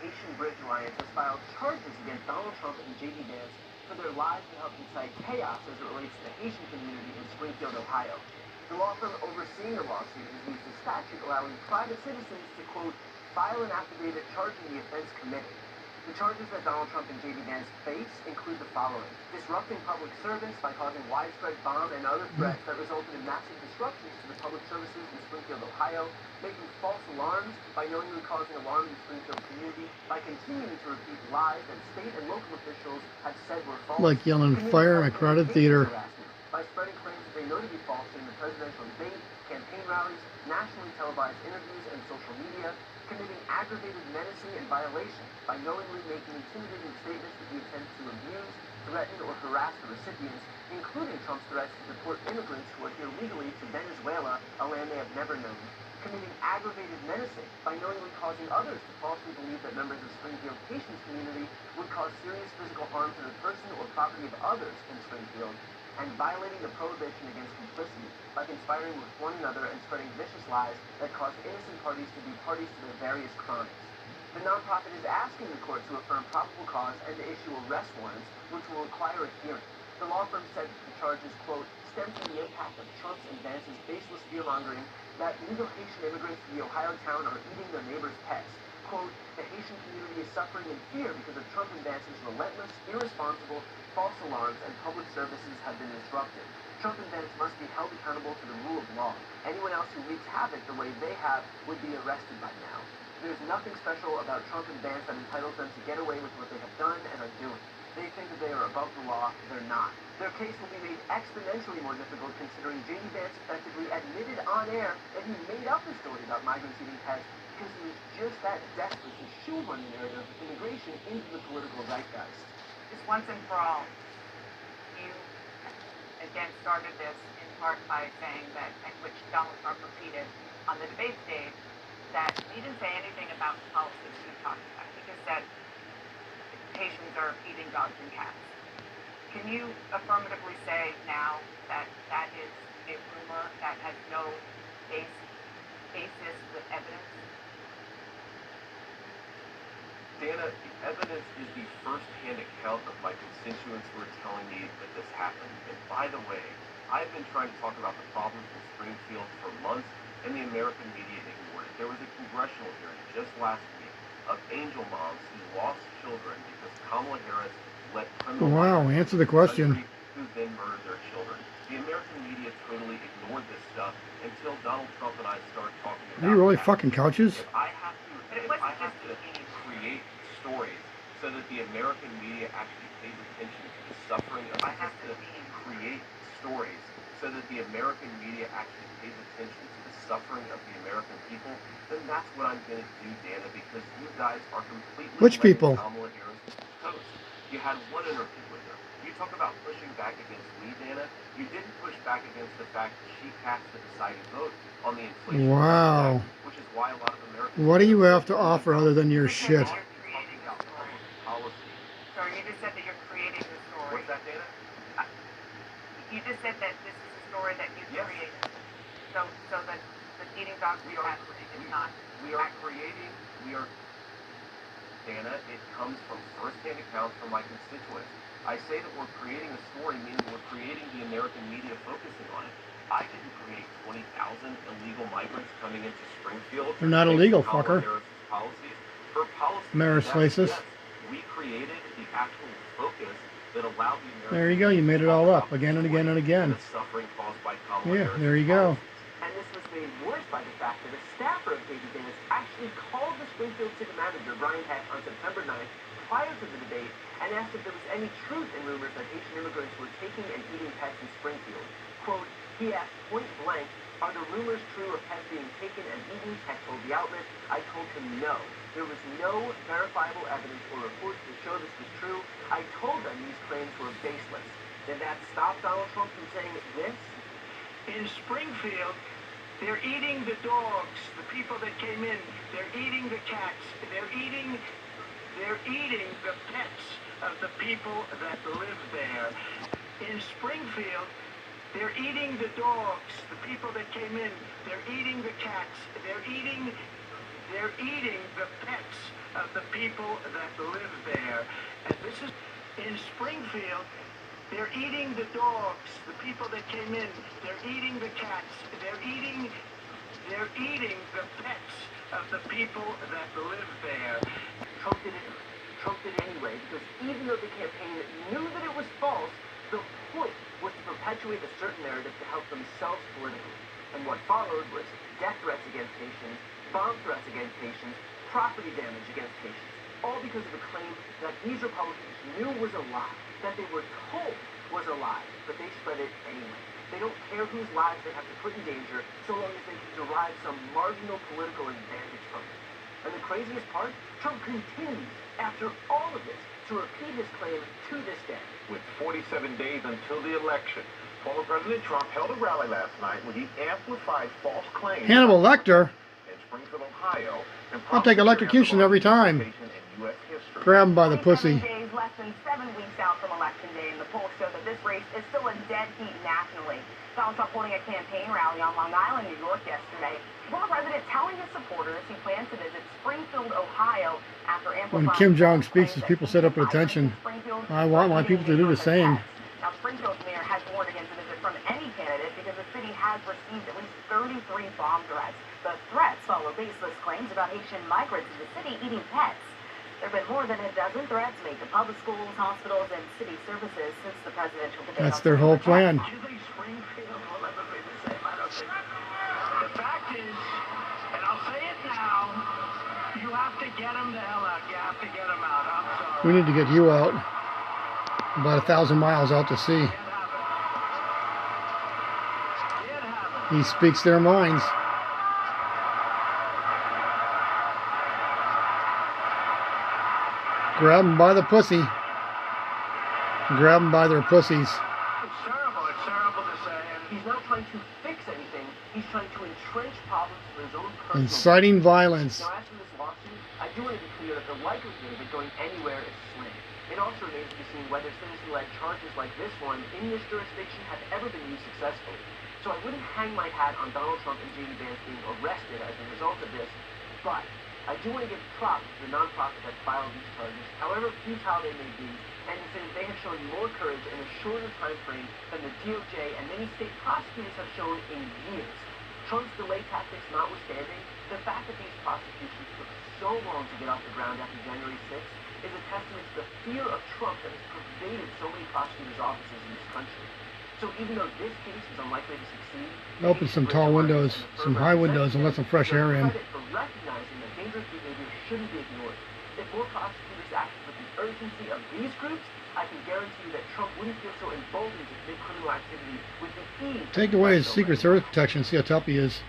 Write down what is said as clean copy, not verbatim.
Haitian Bridge Alliance has filed charges against Donald Trump and J.D. Vance for their lies to help incite chaos as it relates to the Haitian community in Springfield, Ohio. The law firm overseeing the lawsuit has used a statute allowing private citizens to, quote, file an affidavit charging the offense committed. The charges that Donald Trump and J.D. Vance face include the following: disrupting public service by causing widespread bomb and other threats that resulted in massive disruptions to the public services in Springfield, Ohio, making false alarms by knowingly causing alarm in the Springfield community, by continuing to repeat lies that state and local officials have said were false, like yelling fire in a crowded theater, by spreading claims that they know to be false in the presidential debate, campaign rallies, nationally televised interviews, and social media, committing aggravated menacing and violation by knowingly making intimidating statements with the intent to abuse, threaten, or harass the recipients, including Trump's threats to deport immigrants who are here legally to Venezuela, a land they have never known, committing aggravated menacing by knowingly causing others to falsely believe that members of Springfield Haitian community would cause serious physical harm to the person or property of others in Springfield, and violating the prohibition against complicity by conspiring with one another and spreading vicious lies that cause innocent parties to be parties to their various crimes. The nonprofit is asking the court to affirm probable cause and to issue arrest warrants, which will require a hearing. The law firm said that the charges, quote, stem from the impact of Trump's and Vance's baseless fear-mongering that legal Haitian immigrants to the Ohio town are eating their neighbors' pets. Quote, the Haitian community is suffering in fear because of Trump and Vance's relentless, irresponsible, false alarms, and public services have been disrupted. Trump and Vance must be held accountable to the rule of law. Anyone else who wreaks havoc the way they have would be arrested by now. There's nothing special about Trump and Vance that entitles them to get away with what they have done and are doing. They think that they are above the law. They're not. Their case will be made exponentially more difficult considering J.D. Vance effectively admitted on air that he made up the story about migrants eating pets because he was just that desperate to shoehorn the narrative of immigration into the political zeitgeist. Just once and for all, you again started this in part by saying that, and which Donald Trump repeated on the debate stage, that he didn't say anything about the policies he talked about. He just said Haitians are eating dogs and cats. Can you affirmatively say now that that is a rumor that has no basis with evidence? Dana, the evidence is the first-hand account of my constituents who are telling me that this happened. And by the way, I've been trying to talk about the problems in Springfield for months, and the American media ignored it. There was a congressional hearing just last week of angel moms who lost children because Kamala Harris let criminal answer the question. Who then murdered their children. The American media totally ignored this stuff until Donald Trump and I started talking about it. Are you really fucking couches? If I have to create stories so that the American media actually pays attention to the suffering of, I have to create stories so that the American media actually pays attention to the suffering of the American people, then that's what I'm going to do, Dana, because you guys are completely Which people? Kamala Harris toast. You had one interview with her. You talk about pushing back against me, Dana. You didn't push back against the fact that she cast the deciding vote on the inflation Wow. Act, which is why a lot of Americans... What do you have to offer other than your shit? Sorry, you just said that you're creating the story. What's that, Dana? You just said that this is a story that you created. So that the eating dogs we are is not. We are creating. Dana, it comes from first-hand accounts from my constituents. I say that we're creating a story, meaning we're creating the American media focusing on it. I didn't create 20,000 illegal migrants coming into Springfield. They're not illegal, fucker. Her policies. Maris Lasis. We created the actual focus that allowed the American. There you go. You made it all up again and again and again. The suffering caused by Kamala Yeah, Harris. there you go. And this was made worse by the fact that a staffer of J.D. Vance actually called the Springfield city manager, Brian Heck, on September 9th prior to the debate and asked if there was any truth in rumors that Haitian immigrants were taking and eating pets in Springfield. Quote, he asked point blank, are the rumors true of pets being taken and eaten? Heck told the outlet. I told him no. There was no verifiable evidence or reports to show this was true. I told them these claims were baseless. Did that stop Donald Trump from saying this? In Springfield, they're eating the dogs, the people that came in. They're eating the cats. They're eating the pets of the people that live there. In Springfield, they're eating the dogs, the people that came in. They're eating the cats. They're eating the pets of the people that live there. And this is in Springfield. They're eating the dogs, the people that came in. They're eating the cats. They're eating the pets of the people that live there. Trump did it anyway, because even though the campaign knew that it was false, the point was to perpetuate a certain narrative to help themselves politically. And what followed was death threats against patients, bomb threats against patients, property damage against patients, all because of a claim that these Republicans knew was a lie, that they were told was a lie, but they spread it anyway. They don't care whose lives they have to put in danger, so long as they can derive some marginal political advantage from it. And the craziest part, Trump continues, after all of this, to repeat his claim to this day. With 47 days until the election, former President Trump held a rally last night where he amplified false claims Hannibal Lecter. in Springfield, Ohio. And I'll take electrocution every time. in U.S. history. Grab him by the pussy. 27 days, less than 7 weeks out from Election Day, and the polls show that this race is still a dead heat nationally. Donald Trump holding a campaign rally on Long Island, New York yesterday. Former president telling his supporters he plans to visit Springfield, Ohio after amplifying... When Kim Jong speaks, his people sit up at attention. I want my people to do the same. Now, Springfield's mayor has warned against a visit from any candidate because the city has received at least 33 bomb threats. The threats follow baseless claims about Haitian migrants in the city eating pets. There have been more than a dozen threats made to public schools, hospitals, and city services since the presidential debate. That's their whole plan. Do you think Springfield will ever be the same? I don't think. The fact is, and I'll say it now, you have to get them the hell out. You have to get them out. I'm sorry. We need to get you out. About 1,000 miles out to sea. Can't have it. He speaks their minds. Grab them by the pussy. Grab them by their pussies. It's terrible. It's terrible to say. And He's not trying to fix anything, he's trying to entrench problems for his own personal... Inciting violence. Now, as for this lawsuit, I do want to be clear that the likelihood of it going anywhere is slim. It also remains to be seen whether citizen-led charges like this one in this jurisdiction have ever been used successfully. So I wouldn't hang my hat on Donald Trump and J.D. Vance being arrested as a result of this, but I do want to give props to the nonprofit that filed these charges, however futile they may be, and to say that they have shown more courage in a shorter time frame than the DOJ and many state prosecutors have shown in years. Trump's delay tactics notwithstanding, the fact that these prosecutions took so long to get off the ground after January 6th is a testament to the fear of Trump that has pervaded so many prosecutors' offices in this country. So even though this case is unlikely to succeed, Open some tall windows, some high windows, and let some fresh air in. credit for recognizing that dangerous behavior shouldn't be ignored. If more prosecutors acted with the urgency of these groups, I can guarantee you that Trump wouldn't feel so emboldened to commit criminal activity with the ease. Take away his Secret Service protection, see how tough he is.